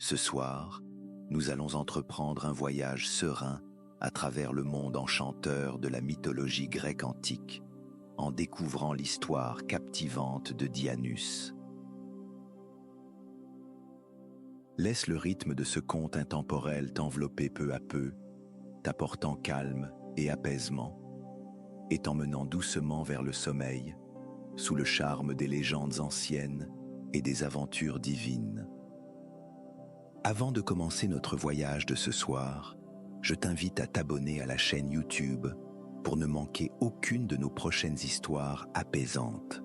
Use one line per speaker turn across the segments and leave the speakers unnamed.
Ce soir, nous allons entreprendre un voyage serein à travers le monde enchanteur de la mythologie grecque antique, en découvrant l'histoire captivante de Dianus. Laisse le rythme de ce conte intemporel t'envelopper peu à peu, t'apportant calme et apaisement, et t'emmenant doucement vers le sommeil, sous le charme des légendes anciennes et des aventures divines. Avant de commencer notre voyage de ce soir, je t'invite à t'abonner à la chaîne YouTube pour ne manquer aucune de nos prochaines histoires apaisantes.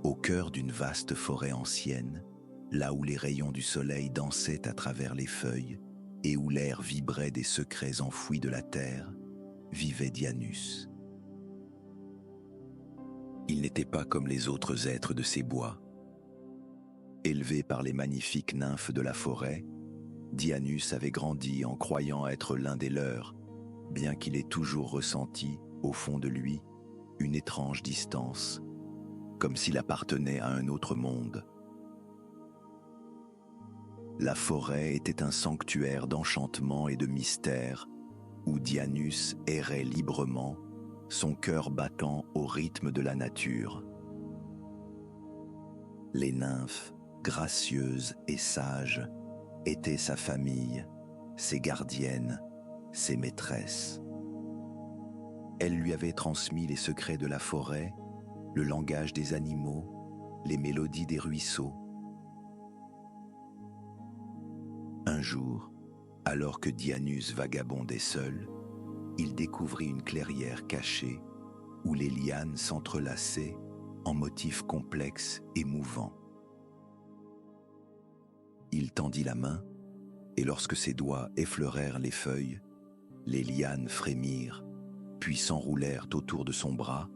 Au cœur d'une vaste forêt ancienne, là où les rayons du soleil dansaient à travers les feuilles et où l'air vibrait des secrets enfouis de la terre, vivait Dianus. Il n'était pas comme les autres êtres de ces bois. Élevé par les magnifiques nymphes de la forêt, Dianus avait grandi en croyant être l'un des leurs, bien qu'il ait toujours ressenti, au fond de lui, une étrange distance, comme s'il appartenait à un autre monde. La forêt était un sanctuaire d'enchantement et de mystère, où Dianus errait librement, son cœur battant au rythme de la nature. Les nymphes, gracieuses et sages, étaient sa famille, ses gardiennes, ses maîtresses. Elle lui avait transmis les secrets de la forêt, le langage des animaux, les mélodies des ruisseaux. Un jour, alors que Dianus vagabondait seul, il découvrit une clairière cachée où les lianes s'entrelaçaient en motifs complexes et mouvants. Il tendit la main, et lorsque ses doigts effleurèrent les feuilles, les lianes frémirent, puis s'enroulèrent autour de son bras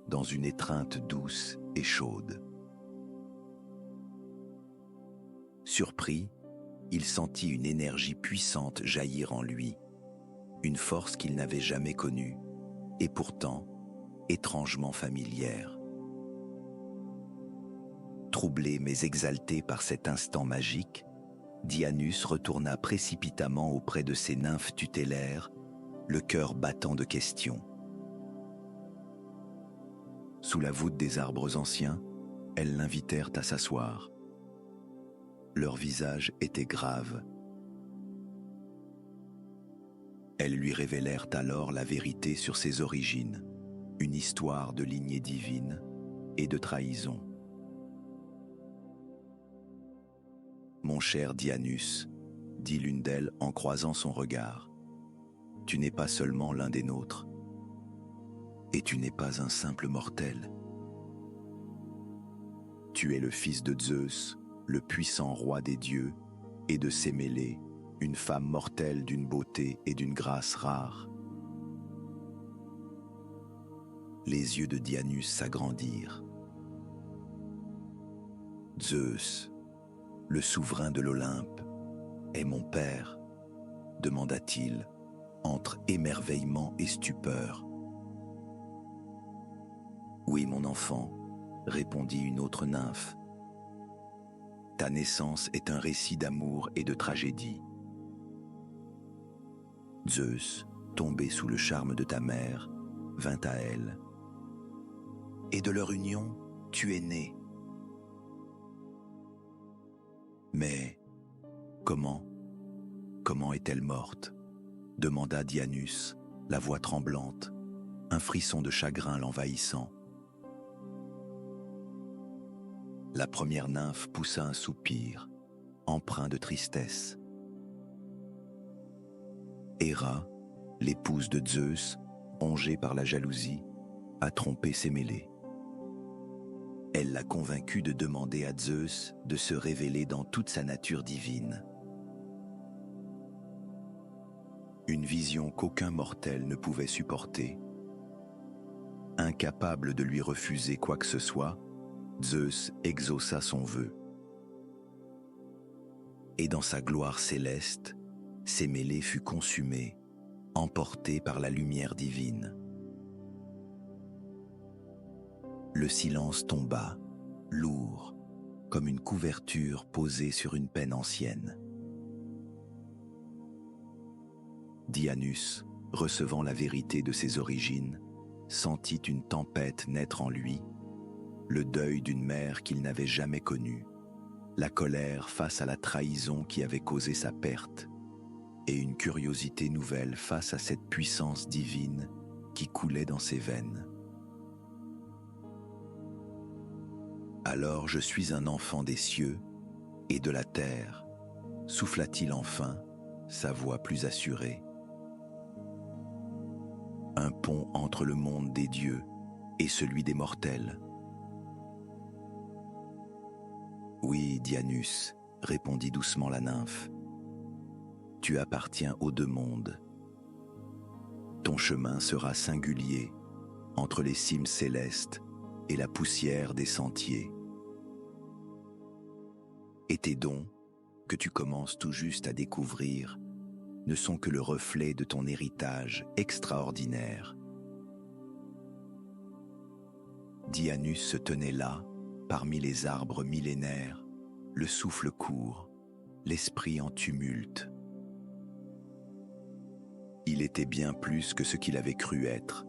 dans une étreinte douce et chaude. Surpris, il sentit une énergie puissante jaillir en lui, une force qu'il n'avait jamais connue, et pourtant étrangement familière. Troublé mais exalté par cet instant magique, Dianus retourna précipitamment auprès de ses nymphes tutélaires, le cœur battant de questions. Sous la voûte des arbres anciens, elles l'invitèrent à s'asseoir. Leurs visages étaient graves. Elles lui révélèrent alors la vérité sur ses origines, une histoire de lignée divine et de trahison. « Mon cher Dianus, dit l'une d'elles en croisant son regard, tu n'es pas seulement l'un des nôtres, et tu n'es pas un simple mortel. Tu es le fils de Zeus, le puissant roi des dieux, et de Sémélé, une femme mortelle d'une beauté et d'une grâce rare. » Les yeux de Dianus s'agrandirent. « Zeus, le souverain de l'Olympe, est mon père ?» demanda-t-il, entre émerveillement et stupeur. « Oui, mon enfant, » répondit une autre nymphe. « Ta naissance est un récit d'amour et de tragédie. Zeus, tombé sous le charme de ta mère, vint à elle. Et de leur union, tu es né. Mais comment est-elle morte ? Demanda Dianus, la voix tremblante, un frisson de chagrin l'envahissant. La première nymphe poussa un soupir, empreint de tristesse. Héra, l'épouse de Zeus, rongée par la jalousie, a trompé Sémélé. Elle l'a convaincu de demander à Zeus de se révéler dans toute sa nature divine. Une vision qu'aucun mortel ne pouvait supporter. Incapable de lui refuser quoi que ce soit, Zeus exauça son vœu. Et dans sa gloire céleste, Sémélé fut consumé, emporté par la lumière divine. Le silence tomba, lourd, comme une couverture posée sur une peine ancienne. Dianus, recevant la vérité de ses origines, sentit une tempête naître en lui, le deuil d'une mère qu'il n'avait jamais connue, la colère face à la trahison qui avait causé sa perte, et une curiosité nouvelle face à cette puissance divine qui coulait dans ses veines. Alors je suis un enfant des cieux et de la terre, souffla-t-il enfin, sa voix plus assurée. Un pont entre le monde des dieux et celui des mortels. Oui, Dianus, répondit doucement la nymphe. Tu appartiens aux deux mondes. Ton chemin sera singulier entre les cimes célestes et la poussière des sentiers. Et tes dons, que tu commences tout juste à découvrir, ne sont que le reflet de ton héritage extraordinaire. Dianus se tenait là, parmi les arbres millénaires, le souffle court, l'esprit en tumulte. Il était bien plus que ce qu'il avait cru être.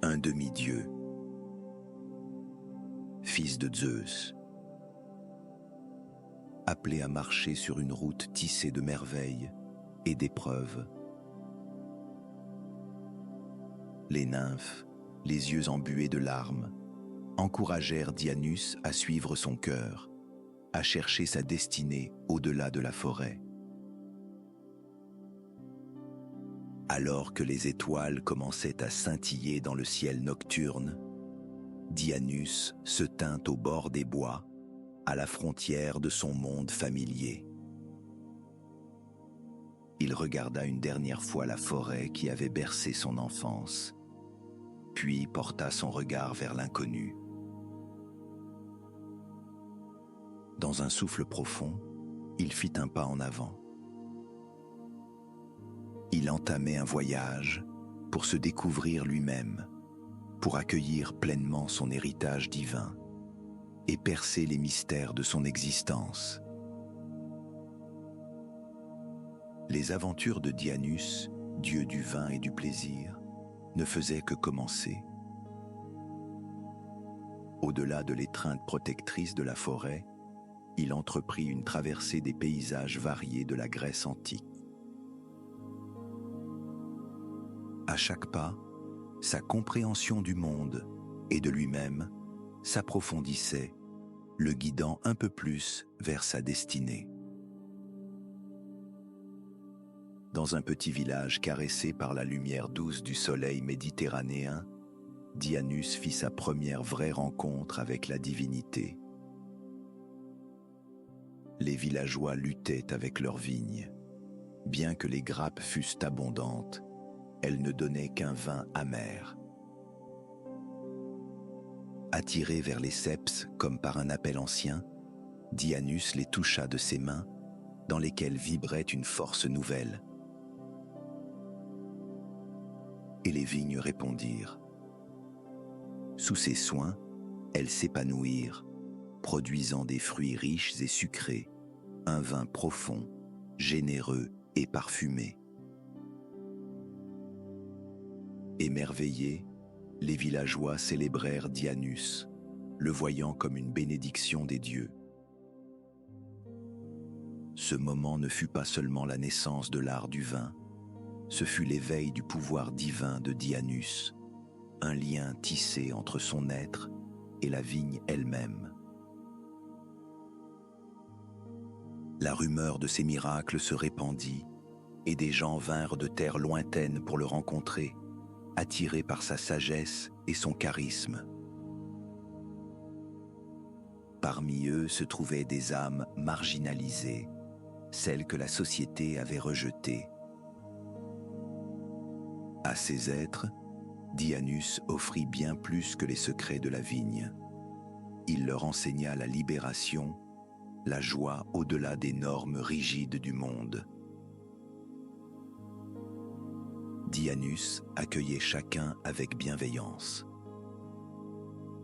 Un demi-dieu, fils de Zeus, appelé à marcher sur une route tissée de merveilles et d'épreuves. Les nymphes, les yeux embués de larmes, encouragèrent Dianus à suivre son cœur, à chercher sa destinée au-delà de la forêt. Alors que les étoiles commençaient à scintiller dans le ciel nocturne, Dianus se tint au bord des bois, à la frontière de son monde familier. Il regarda une dernière fois la forêt qui avait bercé son enfance, puis porta son regard vers l'inconnu. Dans un souffle profond, il fit un pas en avant. Il entamait un voyage pour se découvrir lui-même, pour accueillir pleinement son héritage divin et percer les mystères de son existence. Les aventures de Dianus, dieu du vin et du plaisir, ne faisaient que commencer. Au-delà de l'étreinte protectrice de la forêt, il entreprit une traversée des paysages variés de la Grèce antique. À chaque pas, sa compréhension du monde et de lui-même s'approfondissait, le guidant un peu plus vers sa destinée. Dans un petit village caressé par la lumière douce du soleil méditerranéen, Dianus fit sa première vraie rencontre avec la divinité. Les villageois luttaient avec leurs vignes. Bien que les grappes fussent abondantes, elles ne donnaient qu'un vin amer. Attiré vers les ceps comme par un appel ancien, Dianus les toucha de ses mains, dans lesquelles vibrait une force nouvelle. Et les vignes répondirent. Sous ses soins, elles s'épanouirent, produisant des fruits riches et sucrés, un vin profond, généreux et parfumé. Émerveillés, les villageois célébrèrent Dianus, le voyant comme une bénédiction des dieux. Ce moment ne fut pas seulement la naissance de l'art du vin, ce fut l'éveil du pouvoir divin de Dianus, un lien tissé entre son être et la vigne elle-même. La rumeur de ses miracles se répandit, et des gens vinrent de terres lointaines pour le rencontrer, attirés par sa sagesse et son charisme. Parmi eux se trouvaient des âmes marginalisées, celles que la société avait rejetées. À ces êtres, Dianus offrit bien plus que les secrets de la vigne. Il leur enseigna la libération, la joie au-delà des normes rigides du monde. Dianus accueillait chacun avec bienveillance.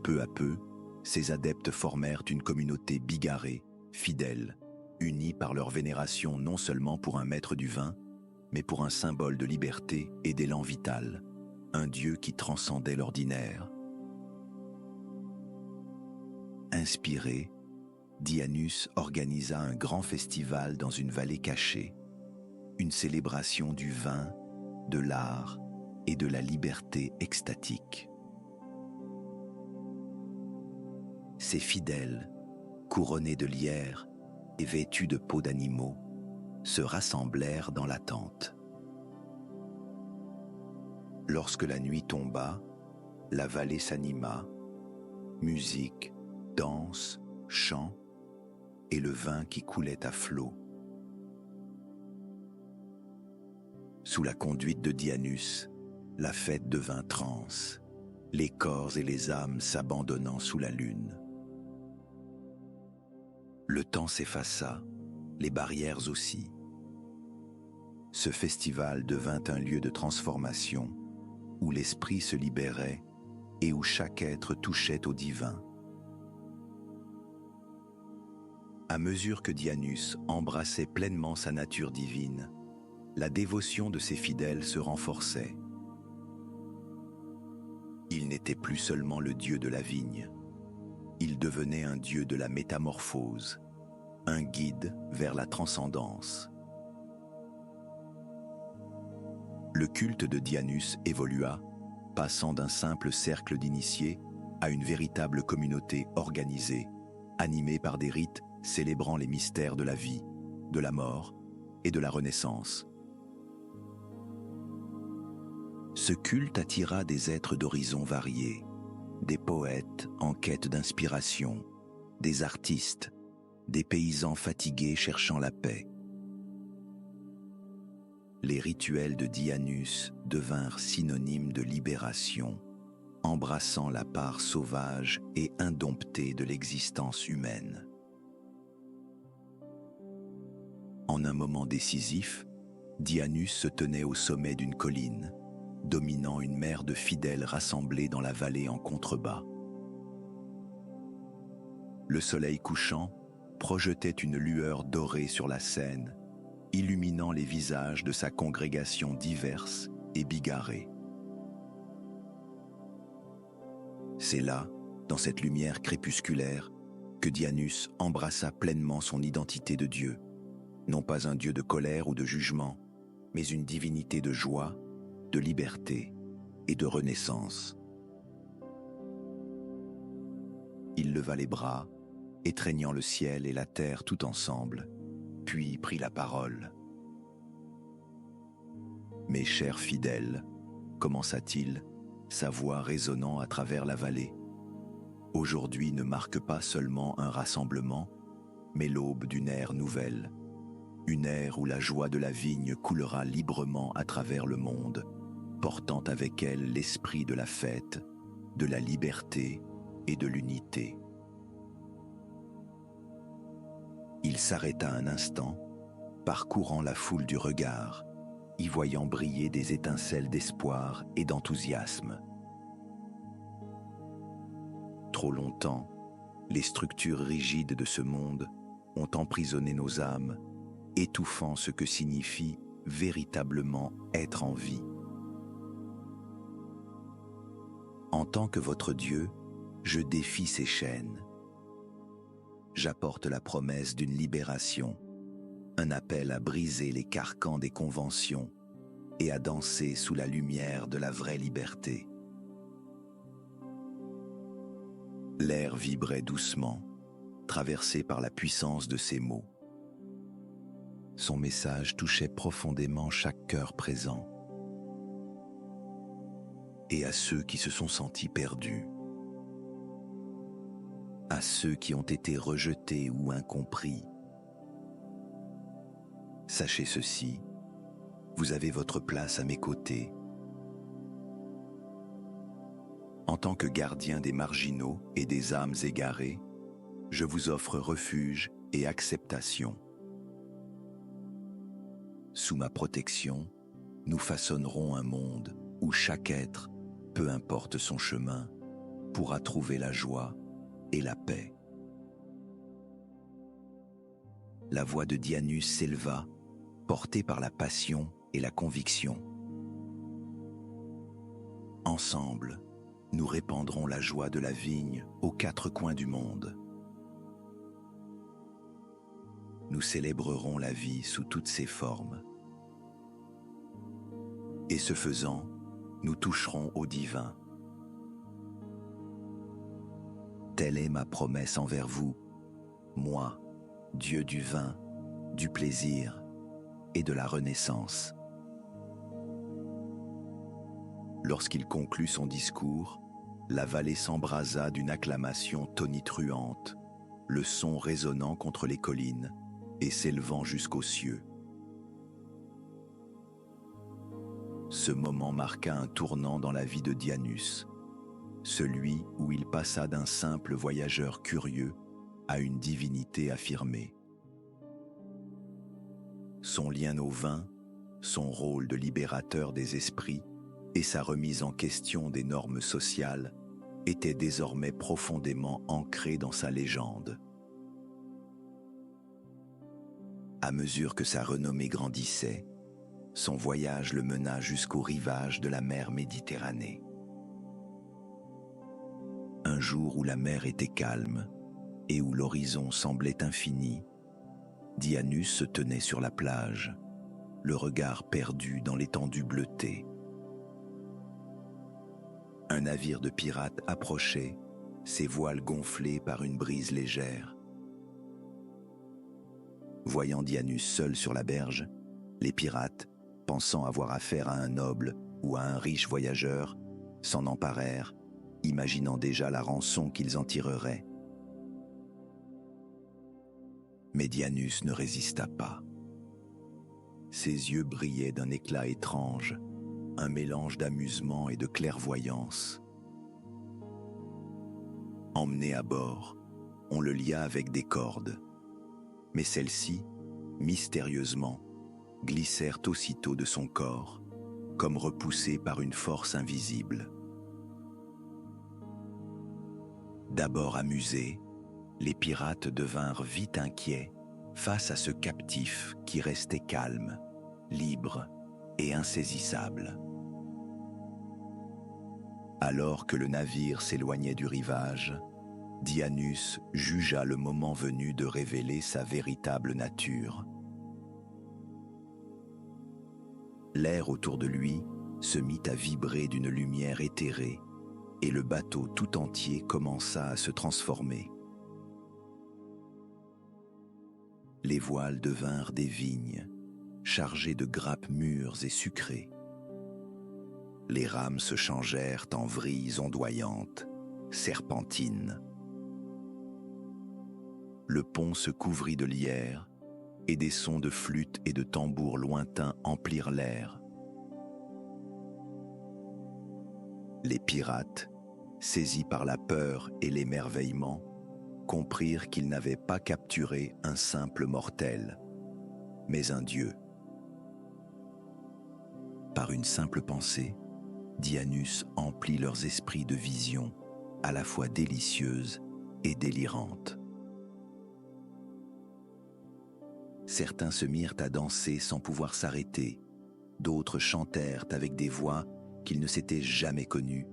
Peu à peu, ces adeptes formèrent une communauté bigarrée, fidèle, unis par leur vénération non seulement pour un maître du vin, mais pour un symbole de liberté et d'élan vital, un dieu qui transcendait l'ordinaire. Inspiré, Dianus organisa un grand festival dans une vallée cachée, une célébration du vin, de l'art et de la liberté extatique. Ses fidèles, couronnés de lierre et vêtus de peaux d'animaux, se rassemblèrent dans la tente. Lorsque la nuit tomba, la vallée s'anima, musique, danse, chants et le vin qui coulait à flots. Sous la conduite de Dianus, la fête devint transe, les corps et les âmes s'abandonnant sous la lune. Le temps s'effaça, les barrières aussi. Ce festival devint un lieu de transformation où l'esprit se libérait et où chaque être touchait au divin. À mesure que Dianus embrassait pleinement sa nature divine, la dévotion de ses fidèles se renforçait. Il n'était plus seulement le dieu de la vigne, il devenait un dieu de la métamorphose, un guide vers la transcendance. Le culte de Dianus évolua, passant d'un simple cercle d'initiés à une véritable communauté organisée, animée par des rites célébrant les mystères de la vie, de la mort et de la renaissance. Ce culte attira des êtres d'horizons variés, des poètes en quête d'inspiration, des artistes, des paysans fatigués cherchant la paix. Les rituels de Dianus devinrent synonymes de libération, embrassant la part sauvage et indomptée de l'existence humaine. En un moment décisif, Dianus se tenait au sommet d'une colline, dominant une mer de fidèles rassemblés dans la vallée en contrebas. Le soleil couchant projetait une lueur dorée sur la scène, illuminant les visages de sa congrégation diverse et bigarrée. C'est là, dans cette lumière crépusculaire, que Dianus embrassa pleinement son identité de Dieu, non pas un Dieu de colère ou de jugement, mais une divinité de joie, de liberté et de renaissance. Il leva les bras, étreignant le ciel et la terre tout ensemble, puis prit la parole. « Mes chers fidèles, commença-t-il, sa voix résonnant à travers la vallée, aujourd'hui ne marque pas seulement un rassemblement, mais l'aube d'une ère nouvelle, une ère où la joie de la vigne coulera librement à travers le monde, portant avec elle l'esprit de la fête, de la liberté et de l'unité. » Il s'arrêta un instant, parcourant la foule du regard, y voyant briller des étincelles d'espoir et d'enthousiasme. Trop longtemps, les structures rigides de ce monde ont emprisonné nos âmes, étouffant ce que signifie véritablement être en vie. En tant que votre Dieu, je défie ces chaînes. J'apporte la promesse d'une libération, un appel à briser les carcans des conventions et à danser sous la lumière de la vraie liberté. L'air vibrait doucement, traversé par la puissance de ses mots. Son message touchait profondément chaque cœur présent. Et à ceux qui se sont sentis perdus, à ceux qui ont été rejetés ou incompris. Sachez ceci, vous avez votre place à mes côtés. En tant que gardien des marginaux et des âmes égarées, je vous offre refuge et acceptation. Sous ma protection, nous façonnerons un monde où chaque être, peu importe son chemin, pourra trouver la joie, et la paix. La voix de Dianus s'éleva, portée par la passion et la conviction. Ensemble, nous répandrons la joie de la vigne aux quatre coins du monde. Nous célébrerons la vie sous toutes ses formes. Et ce faisant, nous toucherons au divin. Telle est ma promesse envers vous, moi, Dieu du vin, du plaisir et de la renaissance. Lorsqu'il conclut son discours, la vallée s'embrasa d'une acclamation tonitruante, le son résonnant contre les collines et s'élevant jusqu'aux cieux. Ce moment marqua un tournant dans la vie de Dianus, celui où il passa d'un simple voyageur curieux à une divinité affirmée. Son lien au vin, son rôle de libérateur des esprits et sa remise en question des normes sociales étaient désormais profondément ancrés dans sa légende. À mesure que sa renommée grandissait, son voyage le mena jusqu'au rivage de la mer Méditerranée. Un jour où la mer était calme et où l'horizon semblait infini, Dianus se tenait sur la plage, le regard perdu dans l'étendue bleutée. Un navire de pirates approchait, ses voiles gonflées par une brise légère. Voyant Dianus seul sur la berge, les pirates, pensant avoir affaire à un noble ou à un riche voyageur, s'en emparèrent, imaginant déjà la rançon qu'ils en tireraient. Mais Dianus ne résista pas. Ses yeux brillaient d'un éclat étrange, un mélange d'amusement et de clairvoyance. Emmené à bord, on le lia avec des cordes, mais celles-ci, mystérieusement, glissèrent aussitôt de son corps, comme repoussées par une force invisible. D'abord amusés, les pirates devinrent vite inquiets face à ce captif qui restait calme, libre et insaisissable. Alors que le navire s'éloignait du rivage, Dianus jugea le moment venu de révéler sa véritable nature. L'air autour de lui se mit à vibrer d'une lumière éthérée et le bateau tout entier commença à se transformer. Les voiles devinrent des vignes, chargées de grappes mûres et sucrées. Les rames se changèrent en vrilles ondoyantes, serpentines. Le pont se couvrit de lierre, et des sons de flûte et de tambours lointains emplirent l'air. Les pirates, saisis par la peur et l'émerveillement, comprirent qu'ils n'avaient pas capturé un simple mortel, mais un dieu. Par une simple pensée, Dianus emplit leurs esprits de visions à la fois délicieuses et délirantes. Certains se mirent à danser sans pouvoir s'arrêter, d'autres chantèrent avec des voix qu'ils ne s'étaient jamais connues,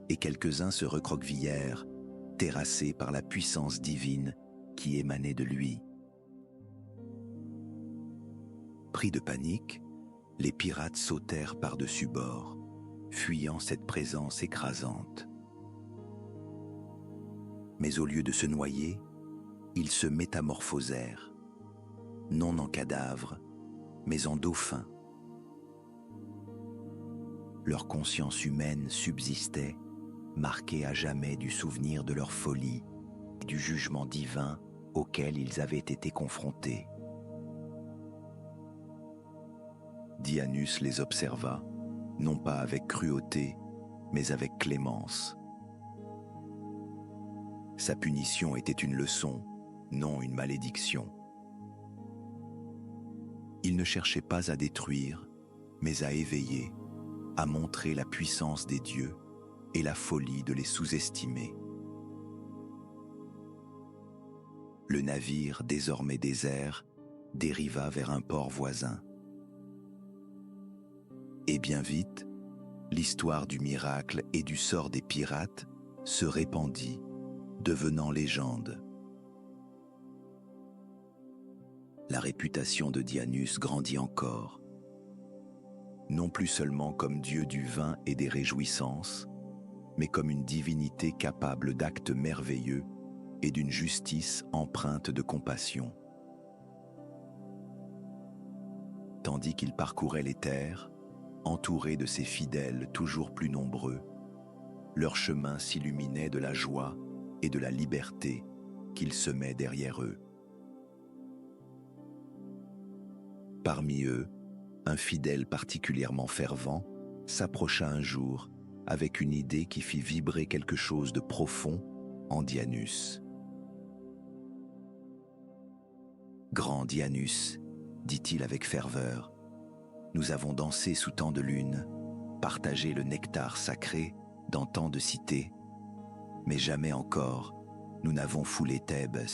et quelques-uns se recroquevillèrent, terrassés par la puissance divine qui émanait de lui. Pris de panique, les pirates sautèrent par-dessus bord, fuyant cette présence écrasante. Mais au lieu de se noyer, ils se métamorphosèrent, non en cadavres, mais en dauphins. Leur conscience humaine subsistait, marquée à jamais du souvenir de leur folie, du jugement divin auquel ils avaient été confrontés. Dianus les observa, non pas avec cruauté, mais avec clémence. Sa punition était une leçon, non une malédiction. Il ne cherchait pas à détruire, mais à éveiller, à montrer la puissance des dieux et la folie de les sous-estimer. le navire, désormais désert, dériva vers un port voisin. Et bien vite, l'histoire du miracle et du sort des pirates se répandit, devenant légende. La réputation de Dianus grandit encore, non plus seulement comme dieu du vin et des réjouissances, mais comme une divinité capable d'actes merveilleux et d'une justice empreinte de compassion. Tandis qu'il parcourait les terres, entouré de ses fidèles toujours plus nombreux, leur chemin s'illuminait de la joie et de la liberté qu'il semait derrière eux. Parmi eux, un fidèle particulièrement fervent s'approcha un jour avec une idée qui fit vibrer quelque chose de profond en Dianus. « Grand Dianus, dit-il avec ferveur, nous avons dansé sous tant de lune, partagé le nectar sacré dans tant de cités, mais jamais encore nous n'avons foulé Thèbes.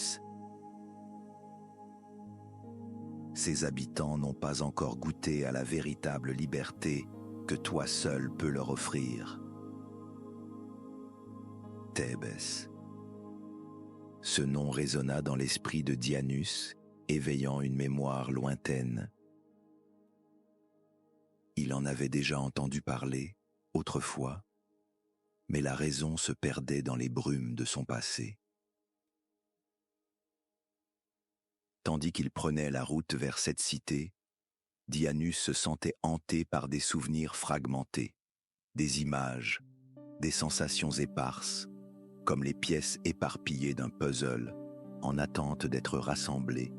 Ses habitants n'ont pas encore goûté à la véritable liberté que toi seul peux leur offrir. Thèbes. Ce nom résonna dans l'esprit de Dianus, éveillant une mémoire lointaine. Il en avait déjà entendu parler, autrefois, mais la raison se perdait dans les brumes de son passé. Tandis qu'il prenait la route vers cette cité, Dianus se sentait hanté par des souvenirs fragmentés, des images, des sensations éparses, comme les pièces éparpillées d'un puzzle, en attente d'être rassemblées.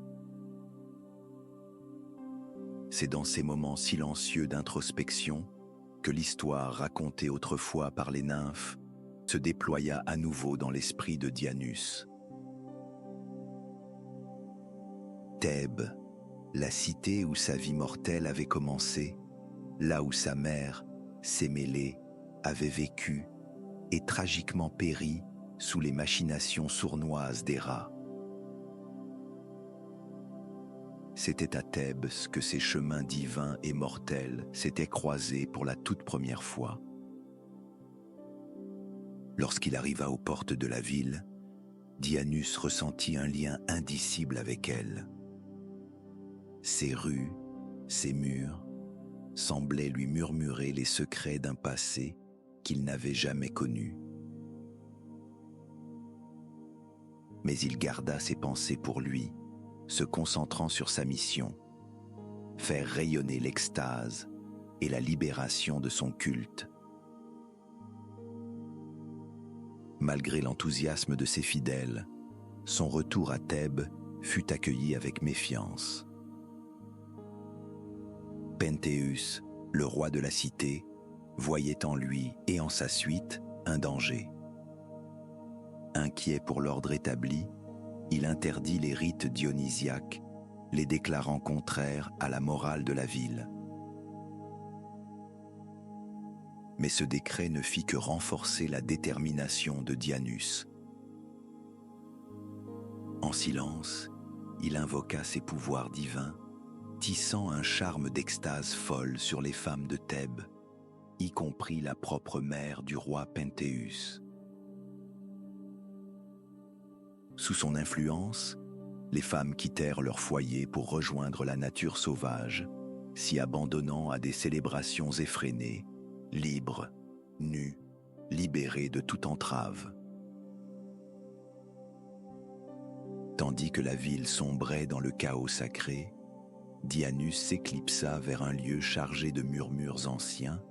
C'est dans ces moments silencieux d'introspection que l'histoire racontée autrefois par les nymphes se déploya à nouveau dans l'esprit de Dianus. Thèbes, la cité où sa vie mortelle avait commencé, là où sa mère, Sémélé, avait vécu et tragiquement péri sous les machinations sournoises des rats. C'était à Thèbes que ces chemins divins et mortels s'étaient croisés pour la toute première fois. Lorsqu'il arriva aux portes de la ville, Dianus ressentit un lien indicible avec elle. Ses rues, ses murs, semblaient lui murmurer les secrets d'un passé qu'il n'avait jamais connu. Mais il garda ses pensées pour lui, se concentrant sur sa mission, faire rayonner l'extase et la libération de son culte. Malgré l'enthousiasme de ses fidèles, son retour à Thèbes fut accueilli avec méfiance. Penthéus, le roi de la cité, voyait en lui et en sa suite un danger. Inquiet pour l'ordre établi, il interdit les rites dionysiaques, les déclarant contraires à la morale de la ville. Mais ce décret ne fit que renforcer la détermination de Dianus. En silence, il invoqua ses pouvoirs divins, tissant un charme d'extase folle sur les femmes de Thèbes, y compris la propre mère du roi Penthéus. Sous son influence, les femmes quittèrent leur foyer pour rejoindre la nature sauvage, s'y abandonnant à des célébrations effrénées, libres, nues, libérées de toute entrave. Tandis que la ville sombrait dans le chaos sacré, Dianus s'éclipsa vers un lieu chargé de murmures anciens,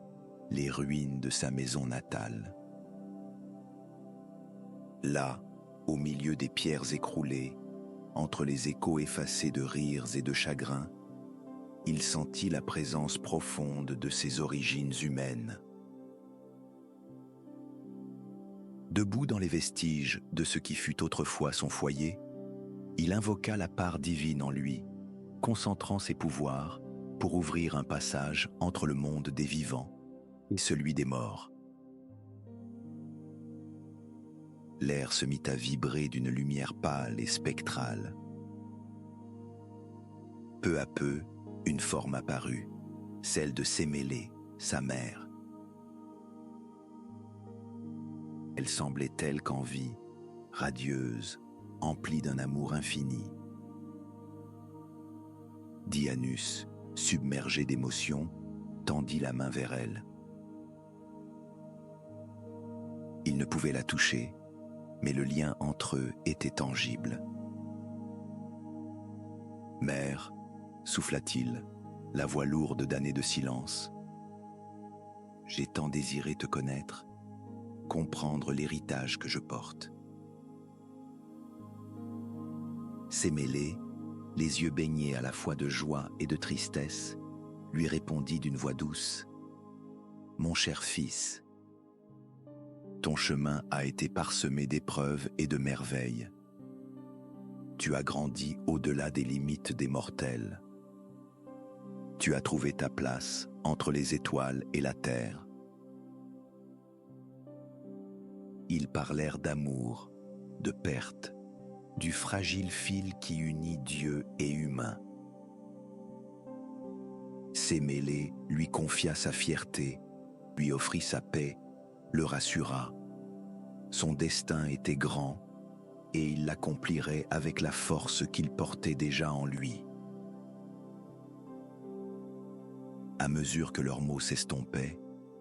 les ruines de sa maison natale. Là, au milieu des pierres écroulées, entre les échos effacés de rires et de chagrins, il sentit la présence profonde de ses origines humaines. Debout dans les vestiges de ce qui fut autrefois son foyer, il invoqua la part divine en lui, concentrant ses pouvoirs pour ouvrir un passage entre le monde des vivants et celui des morts. l'air se mit à vibrer d'une lumière pâle et spectrale. Peu à peu, une forme apparut, celle de Sémélé, sa mère. Elle semblait telle qu'en vie, radieuse, emplie d'un amour infini. Dianus, submergé d'émotion, tendit la main vers elle. Il ne pouvait la toucher, mais le lien entre eux était tangible. « Mère », souffla-t-il, la voix lourde d'années de silence, « j'ai tant désiré te connaître, comprendre l'héritage que je porte. » Sémélé, les yeux baignés à la fois de joie et de tristesse, lui répondit d'une voix douce, « Mon cher fils, ton chemin a été parsemé d'épreuves et de merveilles. Tu as grandi au-delà des limites des mortels. Tu as trouvé ta place entre les étoiles et la terre. » Ils parlèrent d'amour, de perte, du fragile fil qui unit Dieu et humain. Sémélé lui confia sa fierté, lui offrit sa paix, le rassura. Son destin était grand et il l'accomplirait avec la force qu'il portait déjà en lui. À mesure que leurs mots s'estompaient,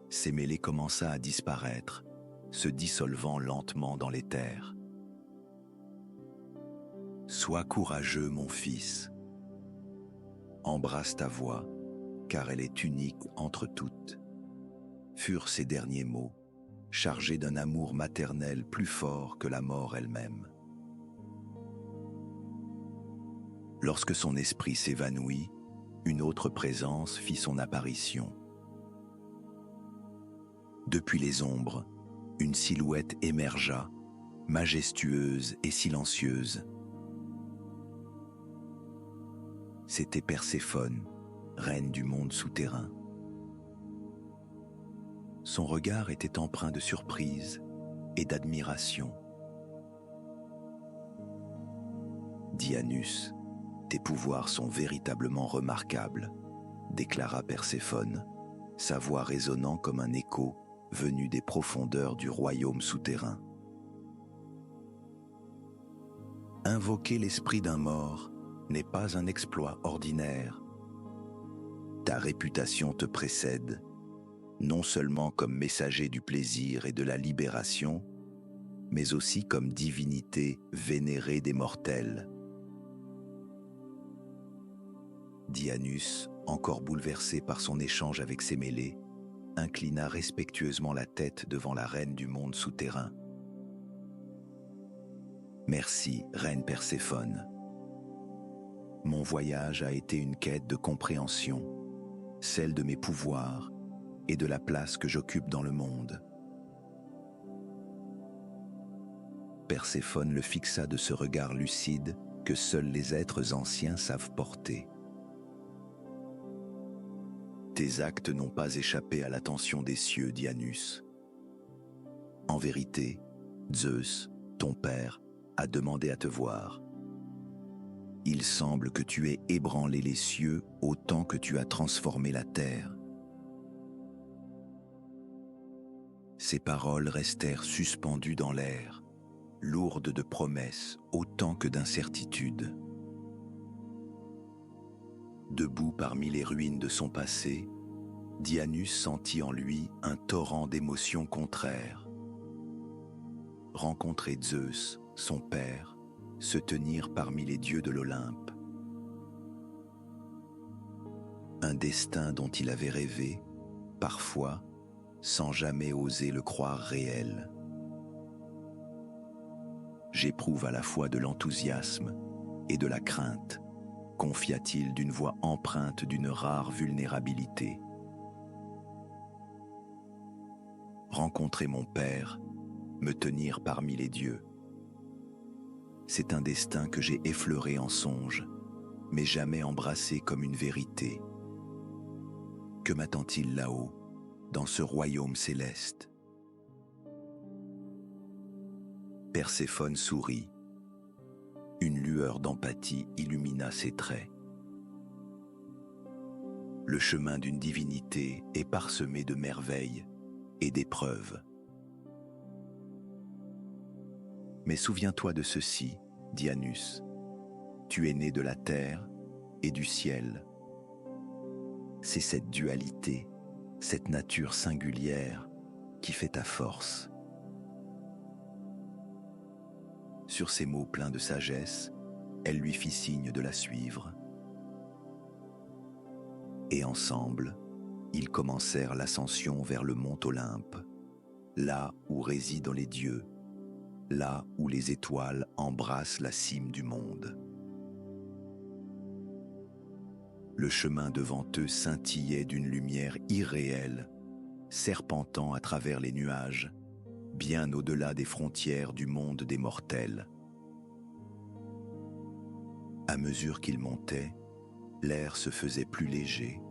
Sémélé commença à disparaître, se dissolvant lentement dans l'éther. « Sois courageux, mon fils. Embrasse ta voix, car elle est unique entre toutes. » Furent ses derniers mots, chargés d'un amour maternel plus fort que la mort elle-même. Lorsque son esprit s'évanouit, une autre présence fit son apparition. Depuis les ombres, une silhouette émergea, majestueuse et silencieuse. C'était Perséphone, reine du monde souterrain. Son regard était empreint de surprise et d'admiration. « Dianus, tes pouvoirs sont véritablement remarquables, » déclara Perséphone, sa voix résonnant comme un écho venu des profondeurs du royaume souterrain. Invoquer l'esprit d'un mort n'est pas un exploit ordinaire. Ta réputation te précède, non seulement comme messager du plaisir et de la libération, mais aussi comme divinité vénérée des mortels. Dianus, encore bouleversé par son échange avec Sémélé, inclina respectueusement la tête devant la reine du monde souterrain. « Merci, reine Perséphone. Mon voyage a été une quête de compréhension, celle de mes pouvoirs et de la place que j'occupe dans le monde. » Perséphone le fixa de ce regard lucide que seuls les êtres anciens savent porter. « Tes actes n'ont pas échappé à l'attention des cieux, Dianus. En vérité, Zeus, ton père, a demandé à te voir. Il semble que tu aies ébranlé les cieux autant que tu as transformé la terre. » Ces paroles restèrent suspendues dans l'air, lourdes de promesses autant que d'incertitudes. Debout parmi les ruines de son passé, Dianus sentit en lui un torrent d'émotions contraires. Rencontrer Zeus, son père, se tenir parmi les dieux de l'Olympe. Un destin dont il avait rêvé, parfois, sans jamais oser le croire réel. J'éprouve à la fois de l'enthousiasme et de la crainte, confia-t-il d'une voix empreinte d'une rare vulnérabilité. Rencontrer mon père, me tenir parmi les dieux. C'est un destin que j'ai effleuré en songe, mais jamais embrassé comme une vérité. Que m'attend-il là-haut, dans ce royaume céleste? Perséphone sourit. Une lueur d'empathie illumina ses traits. Le chemin d'une divinité est parsemé de merveilles et d'épreuves. Mais souviens-toi de ceci, Dianus. Tu es né de la terre et du ciel. C'est cette dualité, cette nature singulière qui fait ta force. Sur ces mots pleins de sagesse, elle lui fit signe de la suivre. Et ensemble, ils commencèrent l'ascension vers le mont Olympe, là où résident les dieux, là où les étoiles embrassent la cime du monde. Le chemin devant eux scintillait d'une lumière irréelle, serpentant à travers les nuages, bien au-delà des frontières du monde des mortels. À mesure qu'ils montaient, l'air se faisait plus léger,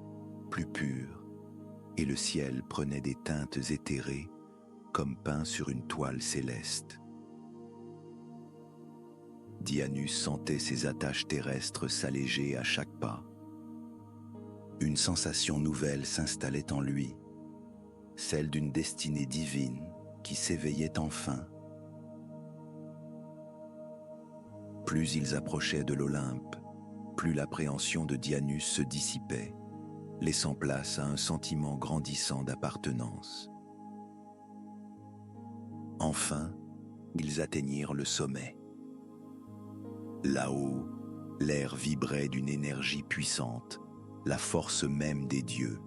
plus pur, et le ciel prenait des teintes éthérées comme peint sur une toile céleste. Dianus sentait ses attaches terrestres s'alléger à chaque pas. Une sensation nouvelle s'installait en lui, celle d'une destinée divine qui s'éveillait enfin. Plus ils approchaient de l'Olympe, plus l'appréhension de Dianus se dissipait, laissant place à un sentiment grandissant d'appartenance. Enfin, ils atteignirent le sommet. Là-haut, l'air vibrait d'une énergie puissante, la force même des dieux.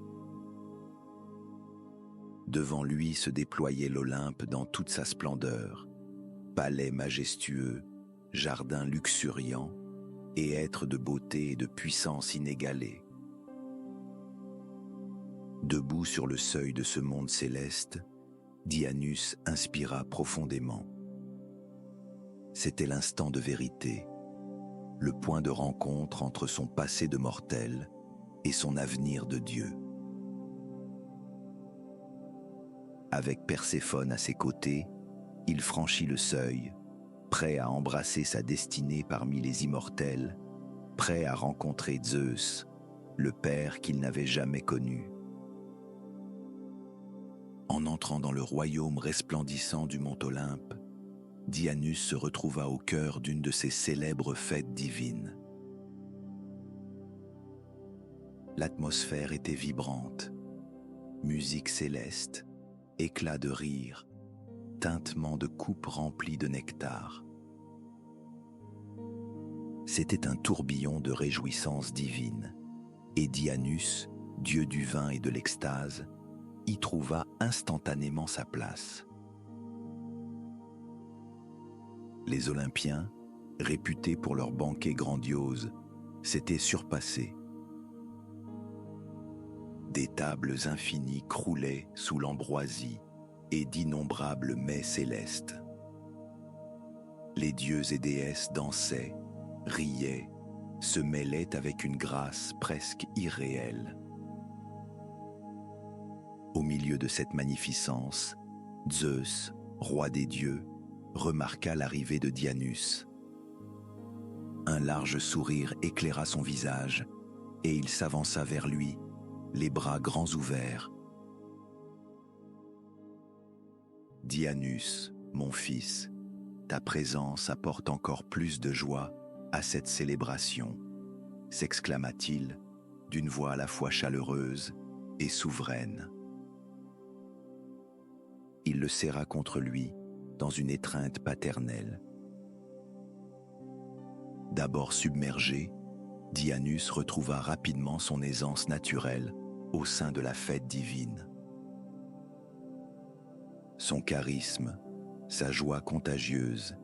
Devant lui se déployait l'Olympe dans toute sa splendeur, palais majestueux, jardin luxuriant et êtres de beauté et de puissance inégalés. Debout sur le seuil de ce monde céleste, Dianus inspira profondément. C'était l'instant de vérité, le point de rencontre entre son passé de mortel et son avenir de Dieu. Avec Perséphone à ses côtés, il franchit le seuil, prêt à embrasser sa destinée parmi les immortels, prêt à rencontrer Zeus, le père qu'il n'avait jamais connu. En entrant dans le royaume resplendissant du mont Olympe, Dianus se retrouva au cœur d'une de ces célèbres fêtes divines. L'atmosphère était vibrante, musique céleste, éclats de rire, tintement de coupes remplies de nectar. C'était un tourbillon de réjouissances divines, et Dianus, dieu du vin et de l'extase, y trouva instantanément sa place. Les Olympiens, réputés pour leurs banquets grandioses, s'étaient surpassés. Des tables infinies croulaient sous l'ambroisie et d'innombrables mets célestes. Les dieux et déesses dansaient, riaient, se mêlaient avec une grâce presque irréelle. Au milieu de cette magnificence, Zeus, roi des dieux, remarqua l'arrivée de Dianus. Un large sourire éclaira son visage et il s'avança vers lui, les bras grands ouverts. « Dianus, mon fils, ta présence apporte encore plus de joie à cette célébration », s'exclama-t-il d'une voix à la fois chaleureuse et souveraine. Il le serra contre lui dans une étreinte paternelle. D'abord submergé, Dianus retrouva rapidement son aisance naturelle au sein de la fête divine. Son charisme, sa joie contagieuse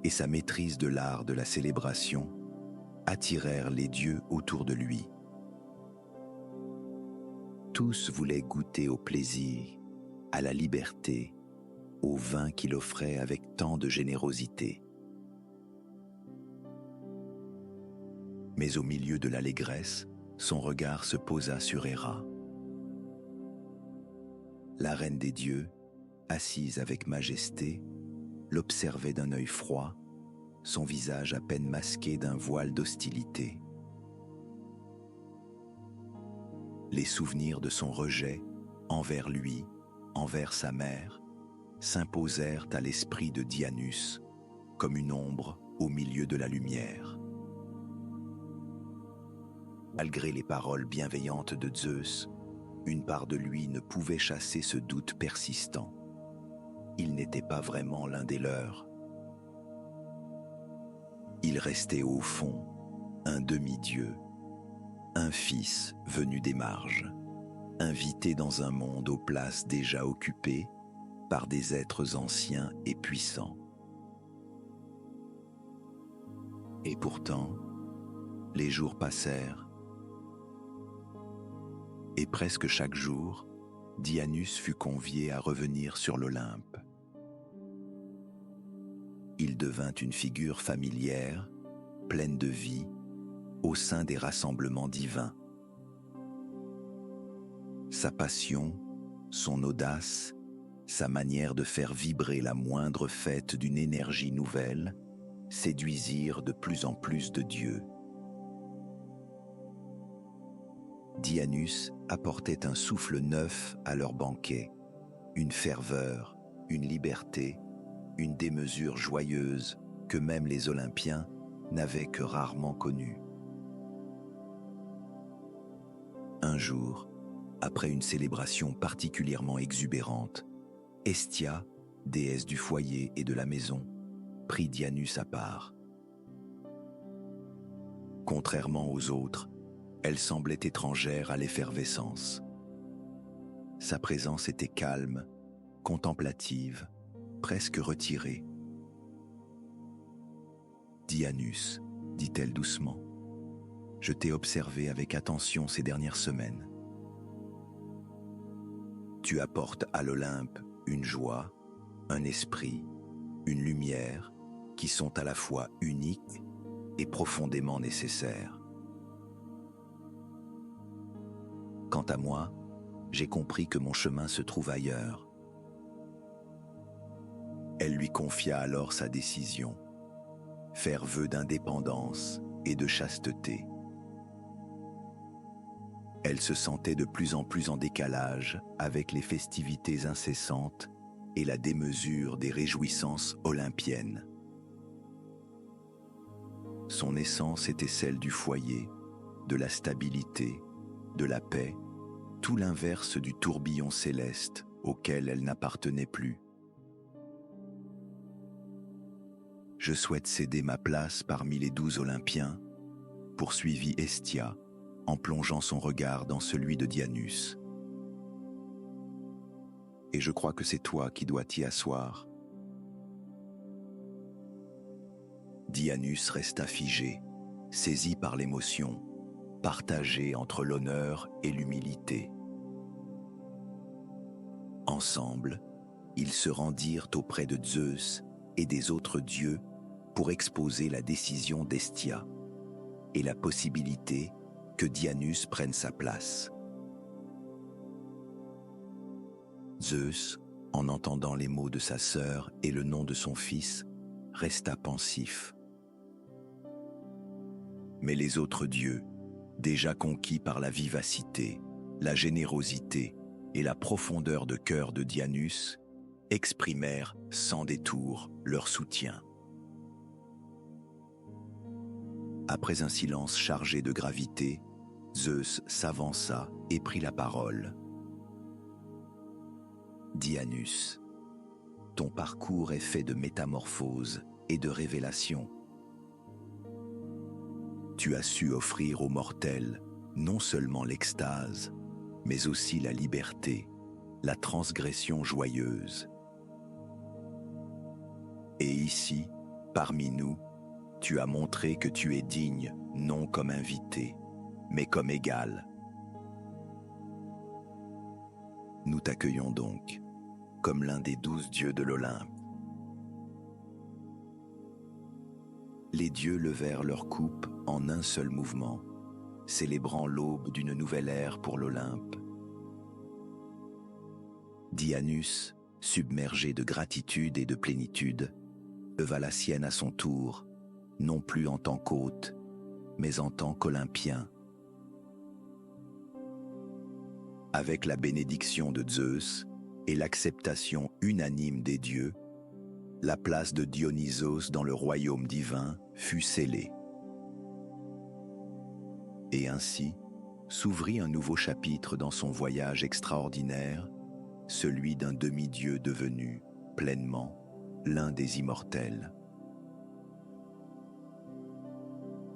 et sa maîtrise de l'art de la célébration attirèrent les dieux autour de lui. Tous voulaient goûter au plaisir, à la liberté, au vin qu'il offrait avec tant de générosité. Mais au milieu de l'allégresse, son regard se posa sur Héra. La reine des dieux, assise avec majesté, l'observait d'un œil froid, son visage à peine masqué d'un voile d'hostilité. Les souvenirs de son rejet, envers lui, envers sa mère, s'imposèrent à l'esprit de Dianus comme une ombre au milieu de la lumière. Malgré les paroles bienveillantes de Zeus, une part de lui ne pouvait chasser ce doute persistant. Il n'était pas vraiment l'un des leurs. Il restait au fond un demi-dieu, un fils venu des marges, invité dans un monde aux places déjà occupées par des êtres anciens et puissants. Et pourtant, les jours passèrent, et presque chaque jour, Dianus fut convié à revenir sur l'Olympe. Il devint une figure familière, pleine de vie, au sein des rassemblements divins. Sa passion, son audace, sa manière de faire vibrer la moindre fête d'une énergie nouvelle, séduisirent de plus en plus de dieux. Dianus apportait un souffle neuf à leur banquet, une ferveur, une liberté, une démesure joyeuse que même les Olympiens n'avaient que rarement connue. Un jour, après une célébration particulièrement exubérante, Hestia, déesse du foyer et de la maison, prit Dianus à part. Contrairement aux autres, elle semblait étrangère à l'effervescence. Sa présence était calme, contemplative, presque retirée. « Dianus, dit-elle doucement, je t'ai observé avec attention ces dernières semaines. Tu apportes à l'Olympe une joie, un esprit, une lumière qui sont à la fois uniques et profondément nécessaires. Quant à moi, j'ai compris que mon chemin se trouve ailleurs. » Elle lui confia alors sa décision, faire vœu d'indépendance et de chasteté. Elle se sentait de plus en plus en décalage avec les festivités incessantes et la démesure des réjouissances olympiennes. Son essence était celle du foyer, de la stabilité, de la paix, tout l'inverse du tourbillon céleste auquel elle n'appartenait plus. Je souhaite céder ma place parmi les 12 Olympiens, poursuivit Hestia, en plongeant son regard dans celui de Dianus. Et je crois que c'est toi qui dois t'y asseoir. Dianus resta figé, saisi par l'émotion, partagé entre l'honneur et l'humilité. Ensemble, ils se rendirent auprès de Zeus et des autres dieux pour exposer la décision d'Hestia et la possibilité que Dianus prenne sa place. Zeus, en entendant les mots de sa sœur et le nom de son fils, resta pensif. Mais les autres dieux, déjà conquis par la vivacité, la générosité et la profondeur de cœur de Dianus, exprimèrent sans détour leur soutien. Après un silence chargé de gravité, Zeus s'avança et prit la parole. « Dianus, ton parcours est fait de métamorphoses et de révélations. Tu as su offrir aux mortels non seulement l'extase, mais aussi la liberté, la transgression joyeuse. Et ici, parmi nous, tu as montré que tu es digne non comme invité, mais comme égal. Nous t'accueillons donc comme l'un des 12 dieux de l'Olympe. » Les dieux levèrent leur coupe en un seul mouvement, célébrant l'aube d'une nouvelle ère pour l'Olympe. Dianus, submergé de gratitude et de plénitude, leva la sienne à son tour, non plus en tant qu'hôte, mais en tant qu'Olympien. Avec la bénédiction de Zeus et l'acceptation unanime des dieux, la place de Dionysos dans le royaume divin fut scellée. Et ainsi s'ouvrit un nouveau chapitre dans son voyage extraordinaire, celui d'un demi-dieu devenu, pleinement, l'un des immortels.